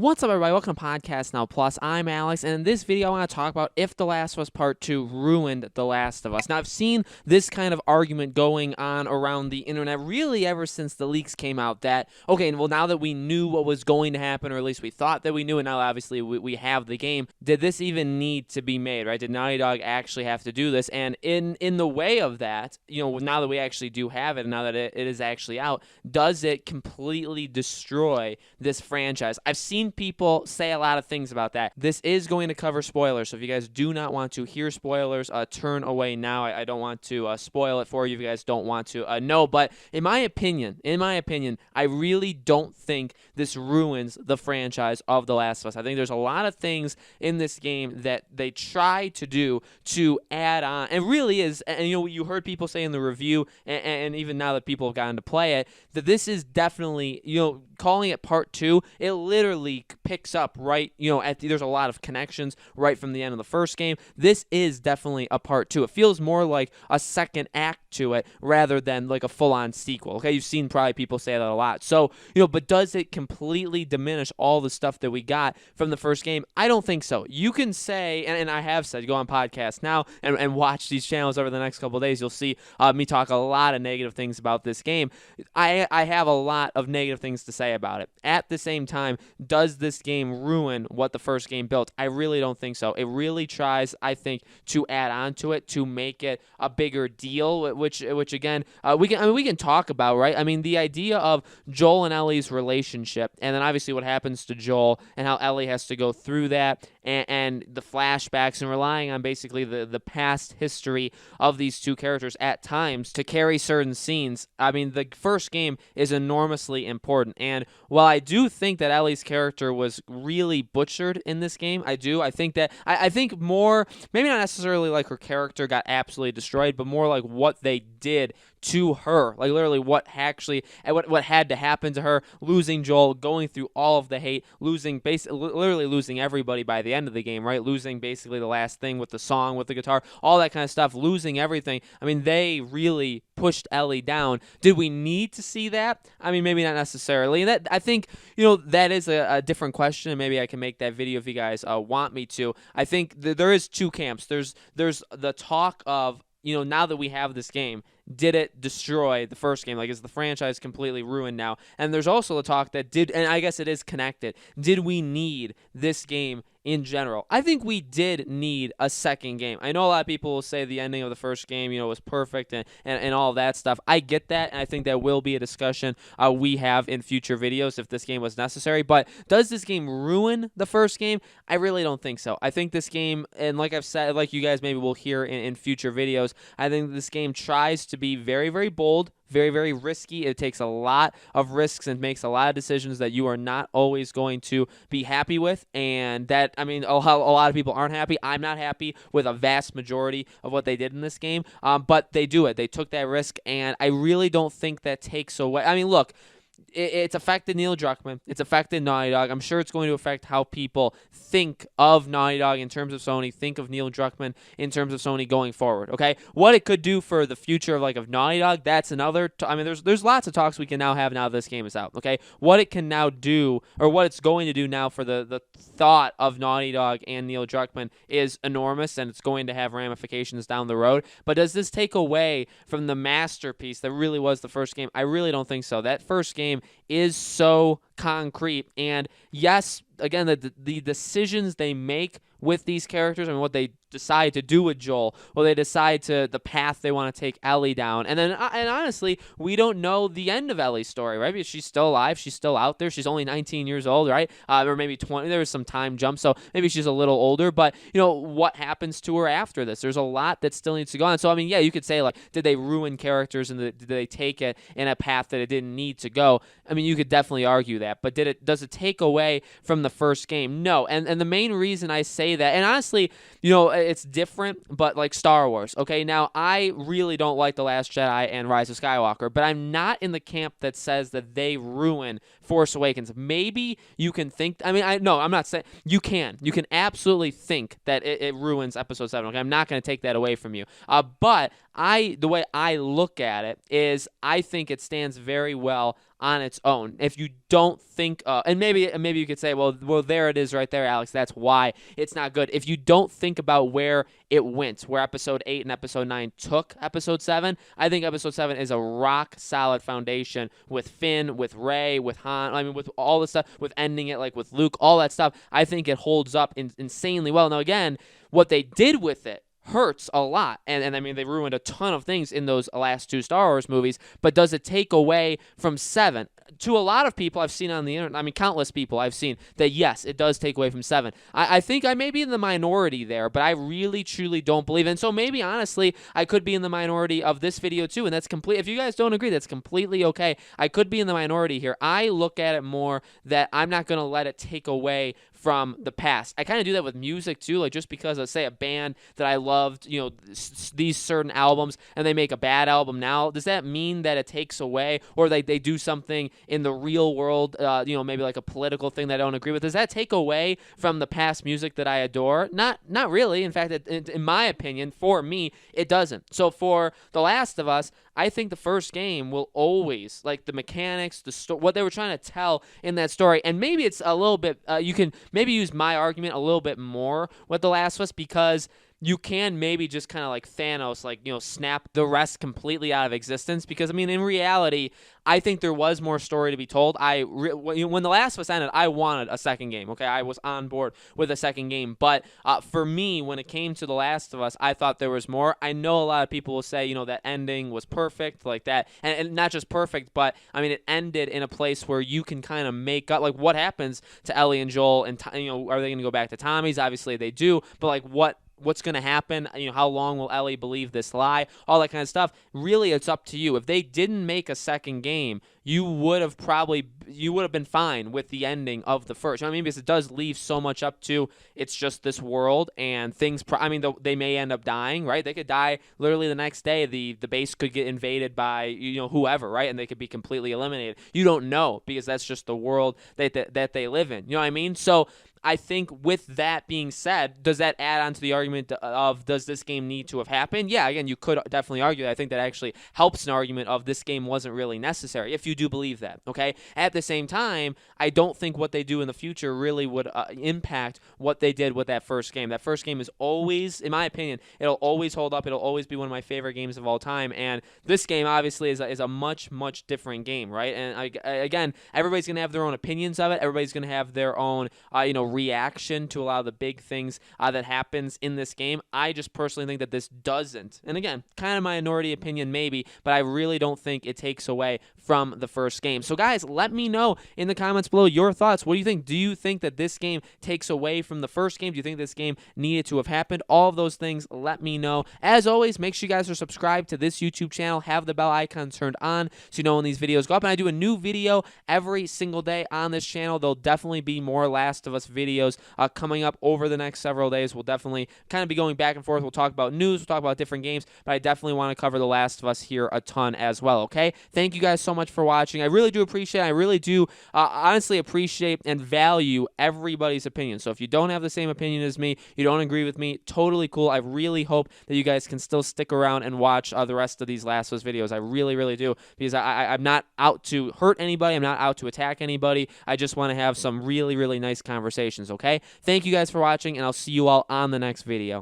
What's up, everybody? Welcome to Podcast Now Plus. I'm Alex, and in this video, I want to talk about if The Last of Us Part 2 ruined The Last of Us. Now, I've seen this kind of argument going on around the internet really ever since the leaks came out that, okay, well, now that we knew what was going to happen, or at least we thought that we knew, and now obviously we have the game, did this even need to be made, right? Did Naughty Dog actually have to do this? And in the way of that, now that we actually do have it, and now that it is actually out, does it completely destroy this franchise? I've seen people say a lot of things about that. This is going to cover spoilers, so if you guys do not want to hear spoilers, turn away now. I don't want to spoil it for you if you guys don't want to know, but in my opinion, I really don't think this ruins the franchise of The Last of Us. I think there's a lot of things in this game that they try to do to add on, and really is, and you heard people say in the review, and even now that people have gotten to play it, that this is definitely, calling it part 2, it literally picks up right, there's a lot of connections right from the end of the first game. This is definitely a part 2. It feels more like a second act to it rather than like a full-on sequel. Okay, you've seen probably people say that a lot. So, but does it completely diminish all the stuff that we got from the first game? I don't think so. You can say, and I have said, go on Podcast Now and watch these channels over the next couple of days. You'll see me talk a lot of negative things about this game. I have a lot of negative things to say about it. At the same time, does this game ruin what the first game built? I really don't think so. It really tries, I think, to add on to it, to make it a bigger deal, which again, we can talk about, right? I mean, the idea of Joel and Ellie's relationship, and then obviously what happens to Joel and how Ellie has to go through that, and the flashbacks, and relying on basically the past history of these two characters at times to carry certain scenes. I mean, the first game is enormously important, and while I do think that Ellie's character was really butchered in this game, I think that I think more, maybe not necessarily like her character got absolutely destroyed, but more like what they did to her, like literally what had to happen to her, losing Joel, going through all of the hate, literally losing everybody by the end of the game, right? Losing basically the last thing with the song, with the guitar, all that kind of stuff, losing everything. I mean, they really pushed Ellie down. Did we need to see that? I mean, maybe not necessarily. And that, I think, that is a different question, and maybe I can make that video if you guys want me to. I think there is two camps. There's the talk of, now that we have this game, did it destroy the first game? Like, is the franchise completely ruined now? And there's also the talk that and I guess it is connected, did we need this game in general? I think we did need a second game. I know a lot of people will say the ending of the first game, was perfect and all of that stuff. I get that, and I think that will be a discussion we have in future videos if this game was necessary. But does this game ruin the first game? I really don't think so. I think this game, and like I've said, like you guys maybe will hear in future videos, I think this game tries to be very, very bold, very, very risky. It takes a lot of risks and makes a lot of decisions that you are not always going to be happy with. And that, I mean, a lot of people aren't happy. I'm not happy with a vast majority of what they did in this game. But they do it. They took that risk, and I really don't think that takes away. I mean, look, it's affected Neil Druckmann. It's affected Naughty Dog. I'm sure it's going to affect how people think of Naughty Dog in terms of Sony, think of Neil Druckmann in terms of Sony going forward, okay? What it could do for the future of Naughty Dog, that's another, I mean, there's lots of talks we can now have now this game is out, okay? What it can now do, or what it's going to do now for the thought of Naughty Dog and Neil Druckmann is enormous, and it's going to have ramifications down the road. But does this take away from the masterpiece that really was the first game? I really don't think so. That first game is so concrete, and yes, again, the decisions they make with these characters and what they decide to do with Joel, well, they decide to the path they want to take Ellie down, and honestly, we don't know the end of Ellie's story, right? Because she's still alive, she's still out there, she's only 19 years old, right? Or maybe 20. There was some time jump, so maybe she's a little older. But what happens to her after this? There's a lot that still needs to go on. So I mean, yeah, you could say did they ruin characters and did they take it in a path that it didn't need to go? I mean, you could definitely argue that, but does it take away from the first game? No. And the main reason I say that, and honestly, it's different, but like Star Wars, okay? Now, I really don't like The Last Jedi and Rise of Skywalker, but I'm not in the camp that says that they ruin Force Awakens. Maybe you can think, I'm not saying, you can absolutely think that it ruins Episode 7. Okay, I'm not going to take that away from you. But the way I look at it is I think it stands very well on its own. If you don't think, and maybe you could say, well, there it is right there, Alex. That's why it's not good. If you don't think about where it went, where Episode 8 and Episode 9 took Episode 7, I think Episode 7 is a rock solid foundation with Finn, with Rey, with Han. I mean, with all the stuff, with ending it like with Luke, all that stuff. I think it holds up insanely well. Now, again, what they did with it hurts a lot, and I mean, they ruined a ton of things in those last 2 Star Wars movies, but does it take away from 7? To a lot of people I've seen on the internet, I mean, countless people I've seen, that yes, it does take away from 7. I think I may be in the minority there, but I really, truly don't believe it. And so maybe, honestly, I could be in the minority of this video too, and that's complete. If you guys don't agree, that's completely okay. I could be in the minority here. I look at it more that I'm not going to let it take away from the past. I kind of do that with music too, like just because, let's say, a band that I loved, these certain albums, and they make a bad album now, does that mean that it takes away, or they do something in the real world, maybe like a political thing that I don't agree with? Does that take away from the past music that I adore? Not really. In fact, in my opinion, for me, it doesn't. So for The Last of Us, I think the first game will always, like the mechanics, what they were trying to tell in that story, and maybe it's a little bit, you can maybe use my argument a little bit more with The Last of Us, because you can maybe just kind of like Thanos, snap the rest completely out of existence. Because, I mean, in reality, I think there was more story to be told. When The Last of Us ended, I wanted a second game, okay? I was on board with a second game. But for me, when it came to The Last of Us, I thought there was more. I know a lot of people will say, that ending was perfect, like that. And not just perfect, but, I mean, it ended in a place where you can kind of make up, like, what happens to Ellie and Joel, and, are they going to go back to Tommy's? Obviously, they do. But, like, what's going to happen? How long will Ellie believe this lie? All that kind of stuff. Really, it's up to you. If they didn't make a second game, you would have been fine with the ending of the first. Because it does leave so much up to, it's just this world, and things, they may end up dying, right? They could die literally the next day. The base could get invaded by, whoever, right? And they could be completely eliminated. You don't know, because that's just the world that they live in. You know what I mean? So I think with that being said, does that add on to the argument of, does this game need to have happened? Yeah, again, you could definitely argue that. I think that actually helps an argument of this game wasn't really necessary, if you do believe that, okay? At the same time, I don't think what they do in the future really would impact what they did with that first game. That first game is always, in my opinion, it'll always hold up. It'll always be one of my favorite games of all time. And this game, obviously, is a much, much different game, right? And again, everybody's going to have their own opinions of it. Everybody's going to have their own, reaction to a lot of the big things that happens in this game. I just personally think that this doesn't, and again, kind of my minority opinion maybe, but I really don't think it takes away from the first game. So guys, let me know in the comments below your thoughts. What do you think? Do you think that this game takes away from the first game? Do you think this game needed to have happened? All of those things, let me know. As always, make sure you guys are subscribed to this YouTube channel. Have the bell icon turned on so you know when these videos go up. And I do a new video every single day on this channel. There'll definitely be more Last of Us videos coming up over the next several days. We'll definitely kind of be going back and forth. We'll talk about news. We'll talk about different games. But I definitely want to cover The Last of Us here a ton as well, okay? Thank you guys so much for watching. I really do appreciate it. I really do honestly appreciate and value everybody's opinion. So if you don't have the same opinion as me, you don't agree with me, totally cool. I really hope that you guys can still stick around and watch the rest of these Last of Us videos. I really, really do, because I'm not out to hurt anybody. I'm not out to attack anybody. I just want to have some really, really nice conversations, okay? Thank you guys for watching, and I'll see you all on the next video.